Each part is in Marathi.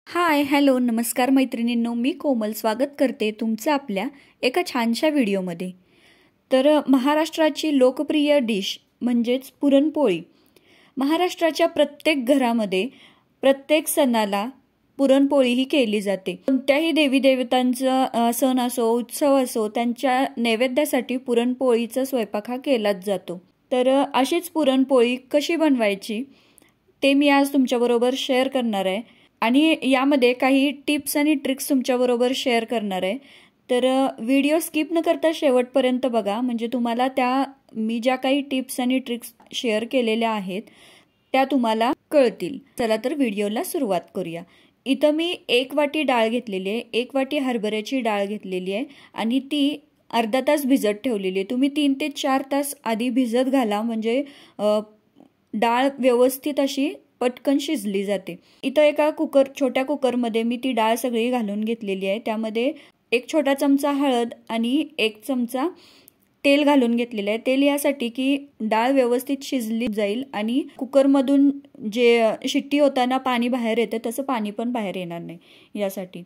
हाय हॅलो नमस्कार मैत्रिणींनो, मी कोमल स्वागत करते तुमचं आपल्या एका छानशा व्हिडिओमध्ये। तर महाराष्ट्राची लोकप्रिय डिश म्हणजेच पुरणपोळी। महाराष्ट्राच्या प्रत्येक घरामध्ये प्रत्येक सणाला पुरणपोळी ही केली जाते। कोणत्याही देवी देवतांचा सण असो, उत्सव असो, त्यांच्या नैवेद्यासाठी पुरणपोळीचा स्वयंपाक हा केलाच जातो। तर अशीच पुरणपोळी कशी बनवायची ते मी आज तुमच्याबरोबर शेअर करणार आहे आणि यामध्ये काही टिप्स आणि ट्रिक्स तुमच्याबरोबर शेअर करणार आहे। तर व्हिडिओ स्किप न करता शेवटपर्यंत बघा, म्हणजे तुम्हाला मी ज्या काही टिप्स आणि ट्रिक्स शेअर केलेल्या आहेत त्या तुम्हाला कळतील। चला तर व्हिडिओला सुरुवात करूया। इथं मी 1 वाटी डाळ घेतलेली आहे, 1 वाटी हरभऱ्याची डाळ घेतलेली आहे आणि ती अर्धा तास भिजत ठेवलेली आहे। तुम्ही 3 ते 4 तास आधी भिजत घाला, म्हणजे डाळ व्यवस्थित अशी पटकन शिजली जाते। इथं एका छोट्या कुकरमध्ये मी ती डाळ सगळी घालून घेतलेली आहे। त्यामध्ये 1 छोटा चमचा हळद आणि 1 चमचा तेल घालून घेतलेले आहे। तेल यासाठी की डाळ व्यवस्थित शिजली जाईल आणि कुकरमधून जे शिट्टी होताना पाणी बाहेर येते तसं पाणी पण बाहेर येणार नाही यासाठी।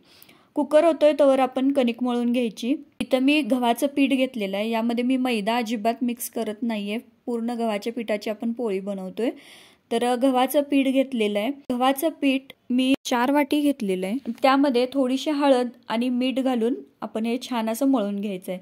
कुकर होतोय तोवर आपण कणिक मळून घ्यायची। इथं मी गव्हाचं पीठ घेतलेलं आहे। यामध्ये मी मैदा अजिबात मिक्स करत नाहीये, पूर्ण गव्हाच्या पिठाची आपण पोळी बनवतोय। तर गव्हाचं पीठ घेतलेलं आहे। गव्हाचं पीठ मी 4 वाटी घेतलेलं आहे। त्यामध्ये थोडीशी हळद आणि मीठ घालून आपण हे छान असं मळून घ्यायचंय।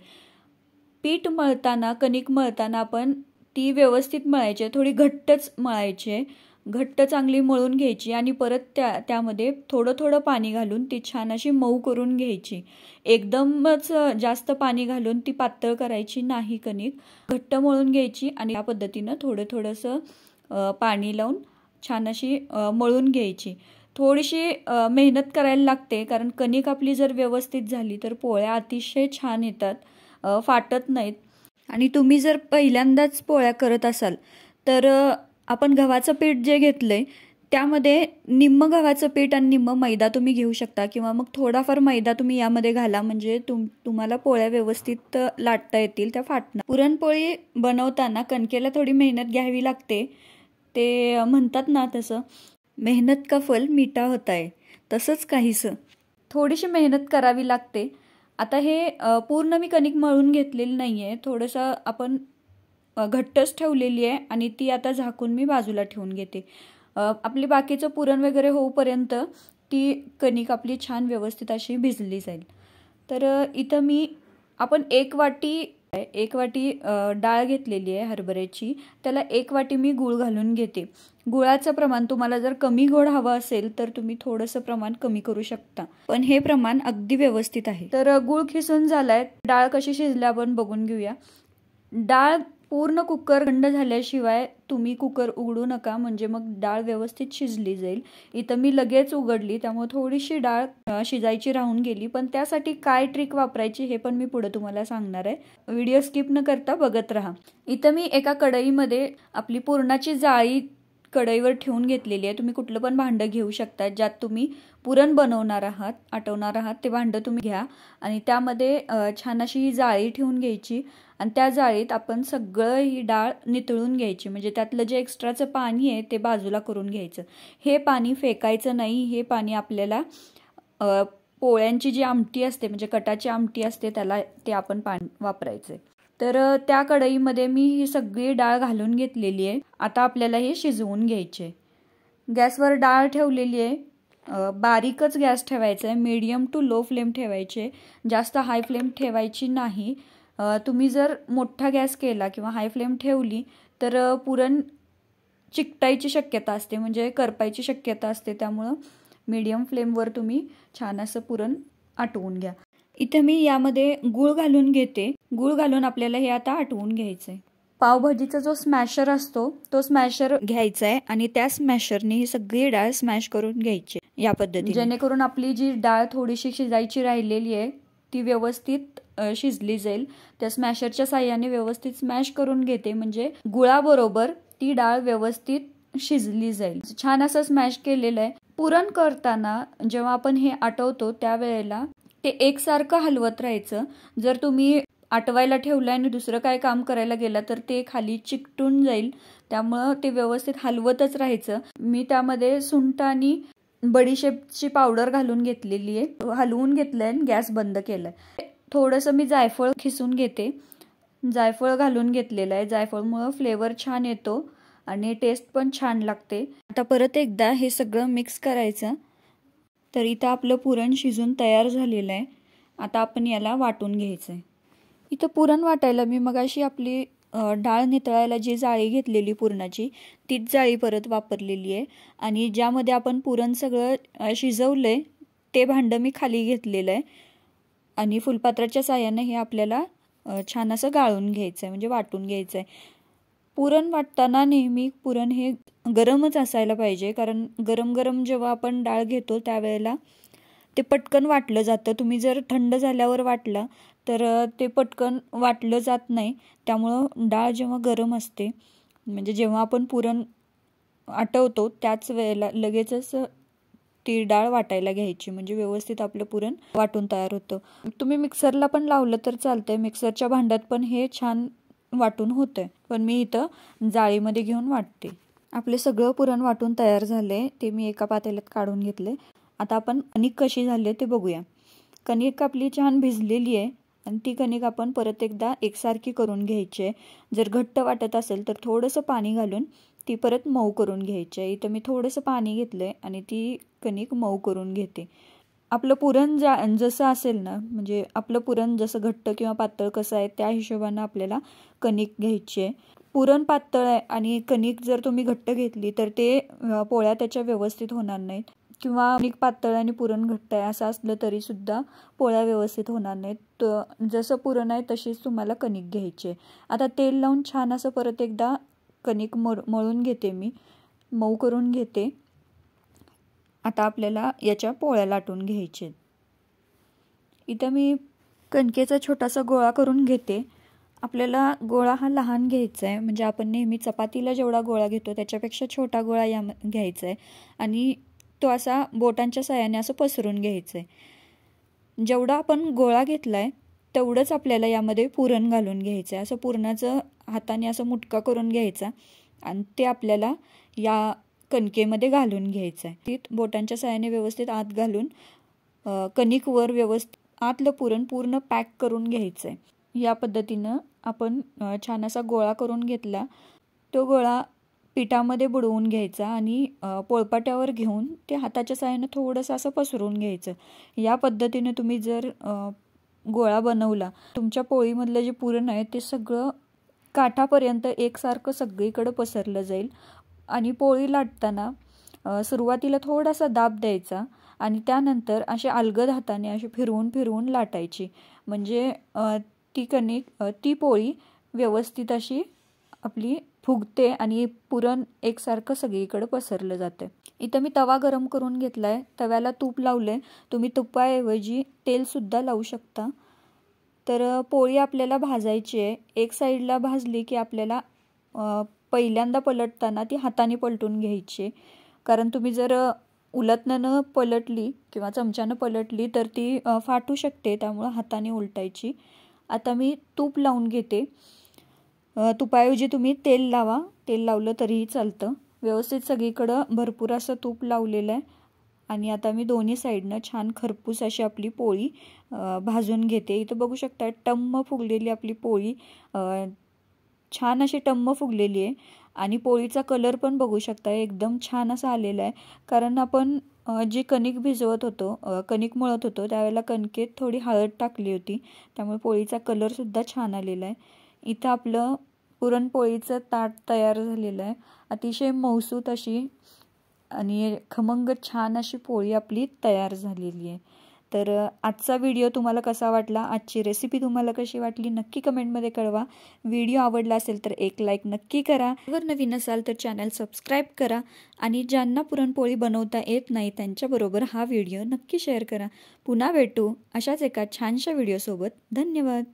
पीठ मळताना, कणिक मळताना आपण ती व्यवस्थित मळायची, थोडी घट्टच मळायची, घट्ट चांगली मळून घ्यायची आणि परत त्यामध्ये थोडं थोडं पाणी घालून ती छान अशी मऊ करून घ्यायची। एकदमच जास्त पाणी घालून ती पातळ करायची नाही, कणिक घट्ट मळून घ्यायची आणि या पद्धतीनं थोडंसं पाणी लावून छान अशी मळून घ्यायची। थोडीशी मेहनत करायला लागते, कारण कणिक आपली जर व्यवस्थित झाली तर पोळ्या अतिशय छान येतात, फाटत नाहीत। आणि तुम्ही जर पहिल्यांदाच पोळ्या करत असाल तर आपण गव्हाचं पीठ जे घेतलंय त्यामध्ये निम्म गव्हाचं पीठ आणि निम्म मैदा तुम्ही घेऊ शकता, किंवा मग थोडाफार मैदा तुम्ही यामध्ये घाला, म्हणजे तुम्हाला पोळ्या व्यवस्थित लाटता येतील, त्या फाटणार। पुरणपोळी बनवताना कणकेला थोडी मेहनत घ्यावी लागते। ते म्हणतात ना तसं, मेहनत का फल मीठा होता है, तसंच काहीसं थोडीशी मेहनत करावी लागते। आता हे पूर्ण मी कणिक मळून घेतलेली नाहीये, थोडंसं आपण घट्टच ठेवलेली आहे आणि ती आता झाकून मी बाजूला ठेवून घेते। आपली बाकीचं पुरण वगैरे होऊपर्यंत ती कणिक आपली छान व्यवस्थित अशी भिजली जाईल। तर इथं आपण 1 वाटी डाळ घेतलेली आहे हरभऱ्याची, त्याला 1 वाटी मी गूळ घालून घेते। गुळाचं प्रमाण तुम्हाला जर कमी गोड हवं असेल तर तुम्ही थोडंसं प्रमाण कमी करू शकता, पण हे प्रमाण अगदी व्यवस्थित आहे। तर गूळ खिसून झालाय, डाळ कशी शिजली आपण बघून घेऊया। डाळ पूर्ण कुकर थंड झाल्याशिवाय तुम्ही कुकर उघडू नका, म्हणजे मग डाळ व्यवस्थित शिजली जाईल। इथं मी लगेच उघडली, त्यामुळे थोडीशी डाळ शिजायची राहून गेली, पण त्यासाठी काय ट्रिक वापरायची हे पण मी पुढे तुम्हाला सांगणार आहे। व्हिडिओ स्किप न करता बघत राहा। इथं मी एका कढईमध्ये आपली पुरणाची जाळी कढईवर ठेवून घेतलेली आहे। तुम्ही कुठलं पण भांडं घेऊ शकता, ज्यात तुम्ही पुरण बनवणार आहात, आटवणार आहात, ते भांडं तुम्ही घ्या आणि त्यामध्ये छान अशी ही जाळी ठेवून घ्यायची आणि त्या जाळीत आपण सगळं ही डाळ नितळून घ्यायची, म्हणजे त्यातलं जे एक्स्ट्राचं पाणी आहे ते बाजूला करून घ्यायचं। हे पाणी फेकायचं नाही, हे पाणी आपल्याला पोळ्यांची जी आमटी असते, म्हणजे कटाची आमटी असते, त्याला ते आपण पाणी वापरायचं। तर त्या कढईमध्ये मी ही सगळी डाळ घालून घेतलेली आहे। आता आपल्याला हे शिजवून घ्यायचे। गॅसवर डाळ ठेवलेली आहे, बारीकच गॅस ठेवायचा आहे, मीडियम टू लो फ्लेम ठेवायचे, जास्त हाय फ्लेम ठेवायची नाही। तुम्ही जर मोठा गॅस केला किंवा हाय फ्लेम ठेवली तर पुरण चिकटायची शक्यता असते, म्हणजे करपायची शक्यता असते, त्यामुळं मीडियम फ्लेमवर तुम्ही छान असं पुरण आटवून घ्या। इथे मी यामध्ये गूळ घालून घेते। गूळ घालून आपल्याला हे आता आटवून घ्यायचंय। पावभाजीचा जो स्मॅशर असतो तो स्मॅशर घ्यायचा आहे आणि त्या स्मॅशरने ही सगळी डाळ स्मॅश करून घ्यायची या पद्धतीने, जेणेकरून आपली जी डाळ थोडीशी शिजायची राहिलेली आहे ती व्यवस्थित शिजली जाईल। त्या स्मॅशरच्या साहाय्याने व्यवस्थित स्मॅश करून घेते, म्हणजे गुळाबरोबर ती डाळ व्यवस्थित शिजली जाईल। छान असं स्मॅश केलेलं आहे। पुरण करताना जेव्हा आपण हे आटवतो त्यावेळेला ते एकसारखं हलवत राहायचं। जर तुम्ही आटवायला ठेवलं आणि दुसरं काय काम करायला गेला तर ते खाली चिकटून जाईल, त्यामुळं ते व्यवस्थित हलवतच राहायचं। मी त्यामध्ये सुंठ आणि बडीशेपची पावडर घालून घेतलेली आहे, हलवून घेतलंय आणि गॅस बंद केलाय। थोडंसं मी जायफळ खिसून घेते, जायफळ घालून घेतलेलं आहे। जायफळमुळे फ्लेवर छान येतो आणि टेस्ट पण छान लागते। आता परत एकदा हे सगळं मिक्स करायचं। तर इथं आपलं पुरण शिजून तयार झालेलं आहे। आता आपण याला वाटून घ्यायचं आहे। इथं पुरण वाटायला मी मगाशी आपली डाळ नितळायला जी जाळी घेतलेली पुरणाची, तीच जाळी परत वापरलेली आहे आणि ज्यामध्ये आपण पुरण सगळं शिजवलंय ते भांडं मी खाली घेतलेलं आहे आणि फुलपात्राच्या साहाय्याने हे आपल्याला छान असं गाळून घ्यायचं आहे, म्हणजे वाटून घ्यायचं आहे। पुरण वाटताना नेहमी पुरण हे गरमच असायला पाहिजे, कारण गरम गरम जेव्हा आपण डाळ घेतो त्यावेळेला ते पटकन वाटलं जातं। तुम्ही जर थंड झाल्यावर वाटला तर ते पटकन वाटलं जात नाही। त्यामुळं डाळ जेव्हा गरम असते, म्हणजे जेव्हा आपण पुरण आटवतो त्याच वेळेला लगेचच ती डाळ वाटायला घ्यायची, म्हणजे व्यवस्थित आपलं पुरण वाटून तयार होतं। तुम्ही मिक्सरला पण लावलं तर चालतंय, मिक्सरच्या भांड्यात पण हे छान वाटून होतंय, पण मी इथं जाळीमध्ये घेऊन वाटते। आपले सगळं पुरण वाटून तयार झाले, ते मी एका पातेल्यात काढून घेतले। आता आपण कणिक कशी झाली ते बघूया। कणिक आपली छान भिजलेली आहे आणि ती कणिक आपण परत एकदा एकसारखी करून घ्यायची आहे। जर घट्ट वाटत असेल तर थोडंसं पाणी घालून ती परत मऊ करून घ्यायची आहे। इथं मी थोडंसं पाणी घेतलंय आणि ती कणिक मऊ करून घेते। आपलं पुरण जसं असेल ना, म्हणजे आपलं पुरण जसं घट्ट किंवा पातळ कसं आहे त्या हिशोबाने आपल्याला कणिक घ्यायची आहे। पुरण पातळ आहे आणि कणिक जर तुम्ही घट्ट घेतली तर ते पोळ्या त्याच्या व्यवस्थित होणार नाहीत, किंवा कणिक पातळ आणि पुरण घट्ट आहे असं असलं तरी सुद्धा पोळ्या व्यवस्थित होणार नाहीत। जसं पुरण आहे तशीच तुम्हाला कणिक घ्यायची आहे। आता तेल लावून छान असं परत एकदा कणिक मळून घेते, मी मऊ करून घेते। आता आपल्याला याच्या पोळ्या लाटून घ्यायचे। इथं मी कणकेचा छोटासा गोळा करून घेते। आपल्याला गोळा हा लहान घ्यायचा आहे, म्हणजे आपण नेहमी चपातीला जेवढा गोळा घेतो त्याच्यापेक्षा छोटा गोळा घ्यायचा आहे आणि तो असा बोटांच्या साहाय्याने असं पसरून घ्यायचं आहे। जेवढा आपण गोळा घेतलाय तेवढंच आपल्याला यामध्ये पुरण घालून घ्यायचं आहे। असं पुरणाचं हाताने असं मुटका करून घ्यायचा आणि ते आपल्याला या कणकेमध्ये घालून घ्यायचं आहे। ती बोटांच्या साहाय्याने व्यवस्थित आत घालून कणिकवर व्यवस्थित आतलं पुरण पूर्ण पॅक करून घ्यायचं आहे। या पद्धतीनं आपण छान असा गोळा करून घेतला। तो गोळा पिठामध्ये बुडवून घ्यायचा आणि पोळपाट्यावर घेऊन ते हाताच्या साहाय्याने थोडंसं असं पसरून घ्यायचं। या पद्धतीने तुम्ही जर गोळा बनवला, तुमच्या पोळीमधलं जे पुरण आहे ते सगळं काठापर्यंत एकसारखं सगळीकडे पसरलं जाईल। आणि पोळी लाटताना सुरुवातीला थोडासा दाब द्यायचा आणि त्यानंतर असे अलगद हाताने अशी फिरवून फिरवून लाटायची, म्हणजे ती पोळी व्यवस्थित अशी आपली फुगते आणि पुरण एकसारखं सगळीकडे पसरलं जाते। इथं मी तवा गरम करून घेतलाय, तव्याला तूप लावलंय। तुम्ही तुपाऐवजी तेल सुद्धा लावू शकता। तर पोळी आपल्याला भाजायची आहे। एक साईडला भाजली की आपल्याला पहिल्यांदा पलटताना ती हाताने पलटून घ्यायची, कारण तुम्ही जर उलटनं पलटली किंवा चमच्यानं पलटली तर ती फाटू शकते, त्यामुळे हाताने उलटायची। आता मी तूप लावून घेते। तुपाऐवजी तुम्ही तेल लावा, तेल लावलं तरीही चालतं। व्यवस्थित सगळीकडं भरपूर असं तूप लावलेलं आहे आणि आता मी दोन्ही साईडनं छान खरपूस अशी आपली पोळी भाजून घेते। इथं बघू शकता टम्म फुगलेली आपली पोळी, छान अशी टम्म फुगलेली आहे आणि पोळीचा कलर पण बघू शकता एकदम छान असा आलेला आहे, कारण आपण जी कणिक भिजवत होतो, कणिक मळत होतो त्यावेळेला कणकेत थोडी हळद टाकली होती, त्यामुळे पोळीचा कलर सुद्धा छान आलेला आहे। इथं आपलं पुरणपोळीचं ताट तयार झालेलं आहे। अतिशय मऊसूत अशी आणि खमंग छान अशी पोळी आपली तयार झालेली आहे। तर आजचा व्हिडिओ तुम्हाला कसा वाटला, आजची रेसिपी तुम्हाला कशी वाटली नक्की कमेंटमध्ये कळवा। व्हिडिओ आवडला असेल तर एक लाईक नक्की करा। जर नवीन असाल तर चॅनल सबस्क्राईब करा आणि ज्यांना पुरणपोळी बनवता येत नाही त्यांच्याबरोबर हा व्हिडिओ नक्की शेअर करा। पुन्हा भेटू अशाच एका छानशा व्हिडिओसोबत। धन्यवाद।